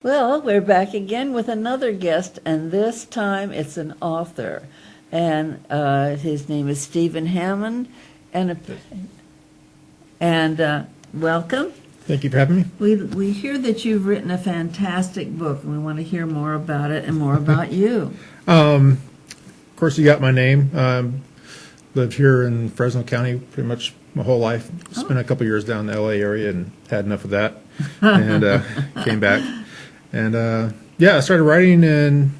Well, we're back again with another guest, and this time it's an author. And his name is Stephen Hammond. And, welcome. Thank you for having me. We hear that you've written a fantastic book, and we want to hear more about it and more about you. Of course, you got my name. Lived here in Fresno County pretty much my whole life. Spent a couple years down in the LA area and had enough of that, and came back. And I started writing in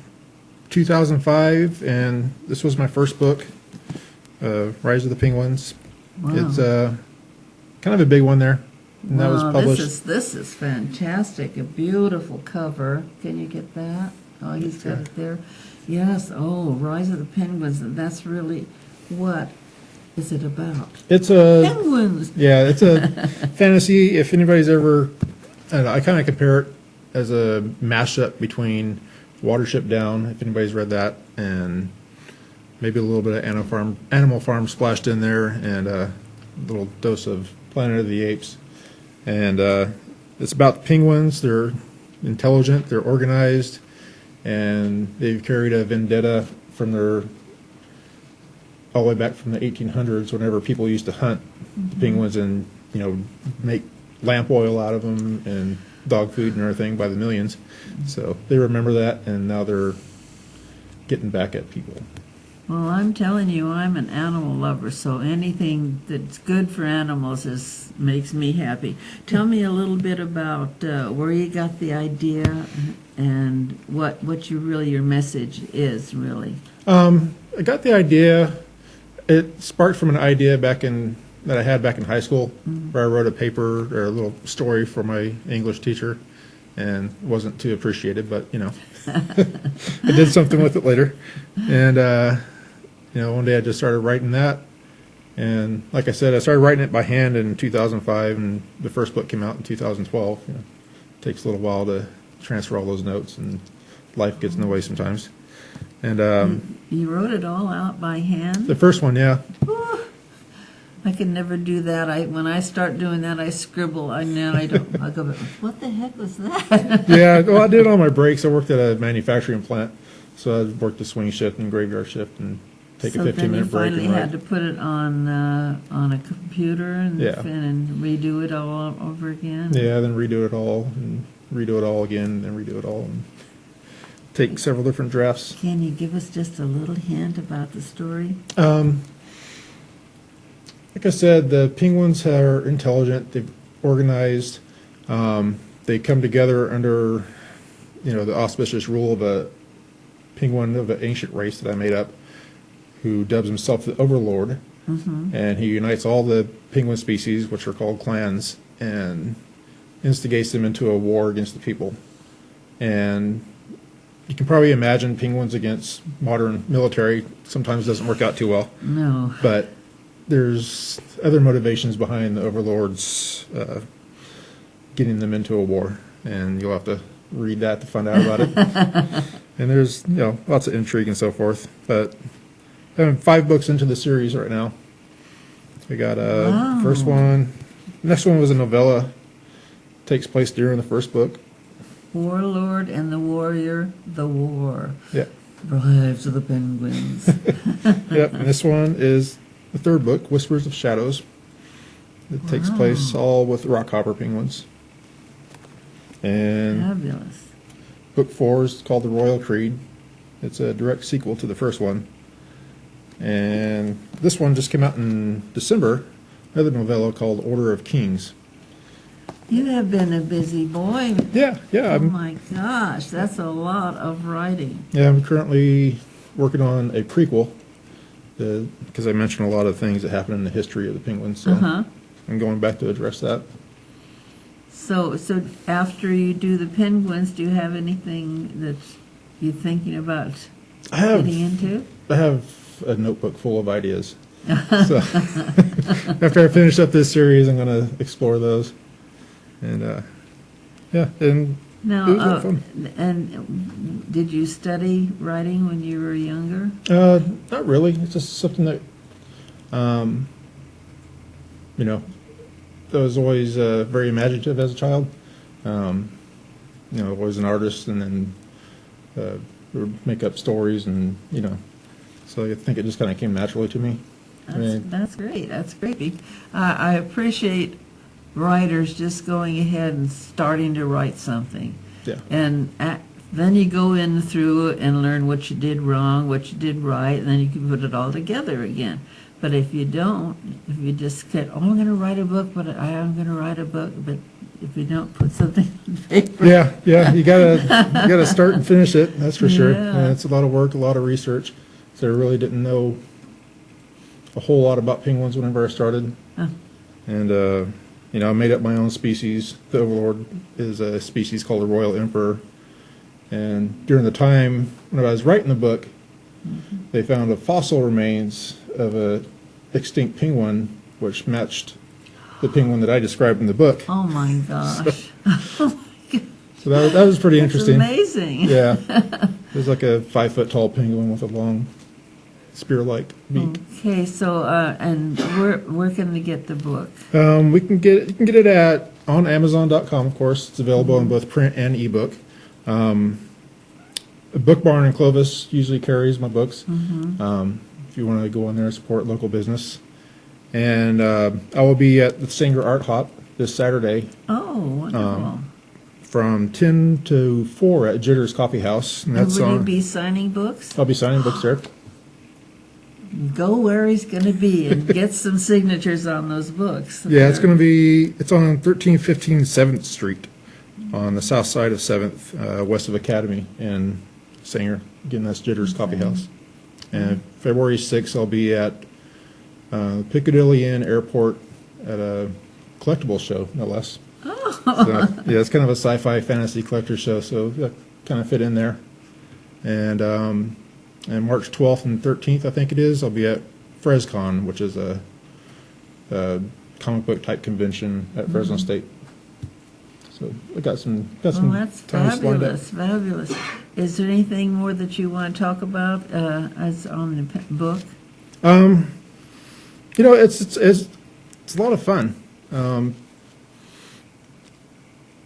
2005, and this was my first book, Rise of the Penguins. Wow. It's kind of a big one there. And that was published. This is fantastic. A beautiful cover. Can you get that? Oh, he's got it there. Yes. Oh, Rise of the Penguins. That's really, what is it about? It's a penguins. Yeah, it's a fantasy. If anybody's ever, I kind of compare it as a mashup between Watership Down, if anybody's read that, and maybe a little bit of Animal Farm splashed in there, and a little dose of Planet of the Apes. And it's about the penguins. They're intelligent, they're organized, and they've carried a vendetta from all the way back from the 1800s, whenever people used to hunt penguins and make lamp oil out of them and dog food and everything by the millions. So they remember that, and now they're getting back at people. Well, I'm telling you, I'm an animal lover, so anything that's good for animals makes me happy. Tell me a little bit about where you got the idea and what your message is, really. I got the idea. It sparked from an idea that I had back in high school, where I wrote a paper or a little story for my English teacher, and wasn't too appreciated, but I did something with it later. And one day I just started writing that, and like I said, I started writing it by hand in 2005, and the first book came out in 2012. It takes a little while to transfer all those notes, and life gets in the way sometimes. And you wrote it all out by hand? The first one, yeah. Ooh, I can never do that. When I start doing that, I scribble. I don't. I go, what the heck was that? Yeah, well, I did it on my breaks. I worked at a manufacturing plant, so I worked the swing shift and graveyard shift, and take a 15-minute break. So then you finally had to put it on a computer and redo it all over again? Yeah, then redo it all, and redo it all again, and then redo it all, and take several different drafts. Can you give us just a little hint about the story? Like I said, the penguins are intelligent, they've organized, they come together under the auspicious rule of a penguin of an ancient race that I made up, who dubs himself the Overlord, and he unites all the penguin species, which are called clans, and instigates them into a war against the people. And you can probably imagine penguins against modern military sometimes doesn't work out too well. No. But there's other motivations behind the Overlords getting them into a war, and you'll have to read that to find out about it. And there's lots of intrigue and so forth. But I'm 5 books into the series right now. We got first one. Next one was a novella. Takes place during the first book. Warlord and the Warrior, the War. Yeah. Rise of the Penguins. Yep. And this one is the third book, Whispers of Shadows. It takes place all with rockhopper penguins. And fabulous. Book 4 is called The Royal Creed. It's a direct sequel to the first one. And this one just came out in December, another novella called Order of Kings. You have been a busy boy. Yeah. Oh my gosh, that's a lot of writing. Yeah, I'm currently working on a prequel, because I mentioned a lot of things that happened in the history of the penguins, so I'm going back to address that. So after you do the penguins, do you have anything that you're thinking about getting into? I have a notebook full of ideas. So after I finish up this series, I'm going to explore those. And and now, it was a lot of fun. And did you study writing when you were younger? Not really. It's just something that, I was always very imaginative as a child. was an artist, and then would make up stories, and so I think it just kind of came naturally to me. That's great. That's great. I appreciate writers just going ahead and starting to write something. Yeah. And then you go in through and learn what you did wrong, what you did right, and then you can put it all together again. But if you don't, if you just get, I'm going to write a book, but I am going to write a book, but if you don't put something on paper. Yeah, you gotta start and finish it. That's for sure. Yeah. And it's a lot of work, a lot of research. So I really didn't know a whole lot about penguins whenever I started. Oh. And I made up my own species. The Overlord is a species called the Royal Emperor. And during the time when I was writing the book, they found a fossil remains of a extinct penguin, which matched the penguin that I described in the book. Oh my gosh. So that was pretty interesting. Amazing. Yeah. It was like a 5-foot tall penguin with a long spear-like beak. Okay, so and where can we get the book? You can get it on Amazon.com, of course. It's available in both print and ebook. Book Barn in Clovis usually carries my books. If you want to go in there and support local business. And I will be at the Sanger Art Hop this Saturday. Oh, wonderful. From 10 to 4 at Jitter's Coffee House. And that's will you be signing books? I'll be signing books there. Go where he's going to be and get some signatures on those books. Yeah, it's on 1315 7th Street on the south side of 7th, west of Academy in Sanger. Again, that's Jitter's Coffee House. And February 6th, I'll be at Piccadilly Inn Airport at a collectible show, no less. Oh. So, yeah, it's kind of a sci-fi fantasy collector show, so that kind of fit in there. And March 12th and 13th, I think it is, I'll be at FresCon, which is a comic book type convention at Fresno State. So I got some Well, that's times lined up. fabulous. Is there anything more that you want to talk about as on the book? It's a lot of fun.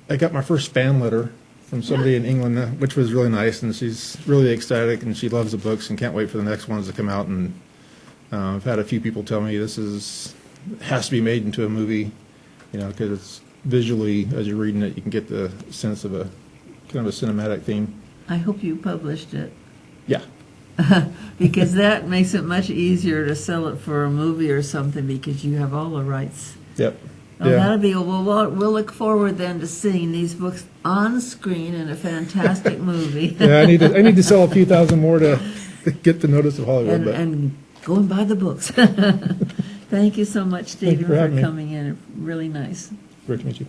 I got my first fan letter from somebody in England, which was really nice, and she's really ecstatic, and she loves the books and can't wait for the next ones to come out. And I've had a few people tell me has to be made into a movie, because it's visually, as you're reading it, you can get the sense of a kind of a cinematic theme. I hope you published it. Yeah. Because that makes it much easier to sell it for a movie or something because you have all the rights. Yep. Oh, that'll be we'll look forward then to seeing these books on screen in a fantastic movie. Yeah, I need to sell a few thousand more to get the notice of Hollywood. And go and buy the books. Thank you so much, Stephen, for coming in. Really nice. Great to meet you.